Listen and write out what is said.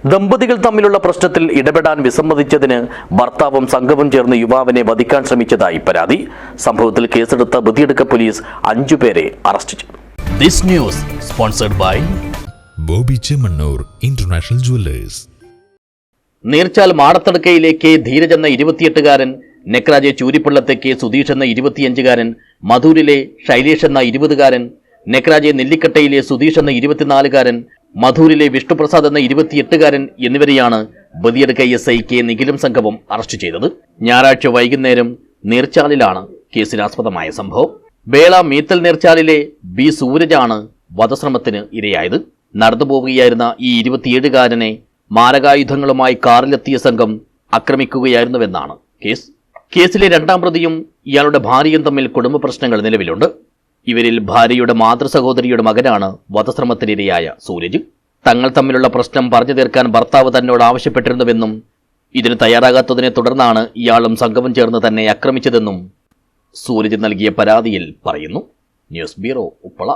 ദമ്പതികൾ തമ്മിലുള്ള പ്രശ്നത്തിൽ ഇടപെടാൻ വിസമ്മതിച്ചതിന് ഭർത്താവും സംഘവും ചേർന്ന് യുവാവിനെ വധിക്കാൻ ശ്രമിച്ചതായി പരാതി. സംഭവത്തിൽ കേസെടുത്ത ബദിയടുക്ക പോലീസ് 5 പേരെ അറസ്റ്റ് ചെയ്തു. This news sponsored by Bobby Chemmanur international jewellers. Neerchal മാടത്തടക്കയിലേക്ക് ധീരജ് എന്ന 28-കാരൻ, നെക്രാജെ ചൂരിപ്പള്ളത്തേക്ക് സുധീഷ് എന്ന 25-കാരൻ, മധൂരിലെ ശൈലേഷ് എന്ന 20-കാരൻ, നെക്രാജെ നെല്ലിക്കട്ടയിലെ സുധീഷ് എന്ന 24-കാരൻ, മധൂരിലെ വിഷ്ണുപ്രസാദ് എന്ന 28-കാരൻ എന്നിവരെയാണ് ബദിയടുക്ക SI കെ നിഖിലും സംഘവും അറസ്റ്റ് ചെയ്തത്. ഞായറാഴ്ച വൈകുന്നേരം നീർച്ചാലിലാണ് കേസിനാസ്പദമായ സംഭവം. ബേള മീത്തൽ നീർച്ചാലിലെ ബി സൂരജാണ് വധശ്രമത്തിന് ഇരയായത്. നടന്നുപോവുകയായിരുന്ന ഈ 27-കാരനെ മാരകായുധങ്ങളുമായി കാറിലെത്തിയ സംഘം ആക്രമിക്കുകയായിരുന്നുവെന്നാണ് കേസ്. കേസിലെ 2ാം പ്രതിയും ഇയാളുടെ ഭാര്യയും തമ്മിൽ കുടുംബ പ്രശ്നങ്ങൾ നിലവിലുണ്ട്. ഇവരിൽ ഭാര്യയുടെ മാതൃസഹോദരിയുടെ മകനാണ് വധശ്രമത്തിനിരയായ സൂരജ്. തങ്ങൾ തമ്മിലുള്ള പ്രശ്നം പറഞ്ഞു തീർക്കാൻ ഭർത്താവ് തന്നോട് ആവശ്യപ്പെട്ടിരുന്നുവെന്നും ഇതിന് തയ്യാറാകാത്തതിനെ തുടർന്നാണ് ഇയാളും സംഘവും ചേർന്ന് തന്നെ ആക്രമിച്ചതെന്നും സൂരജ് നൽകിയ പരാതിയിൽ പറയുന്നു. News bureau, Uppala.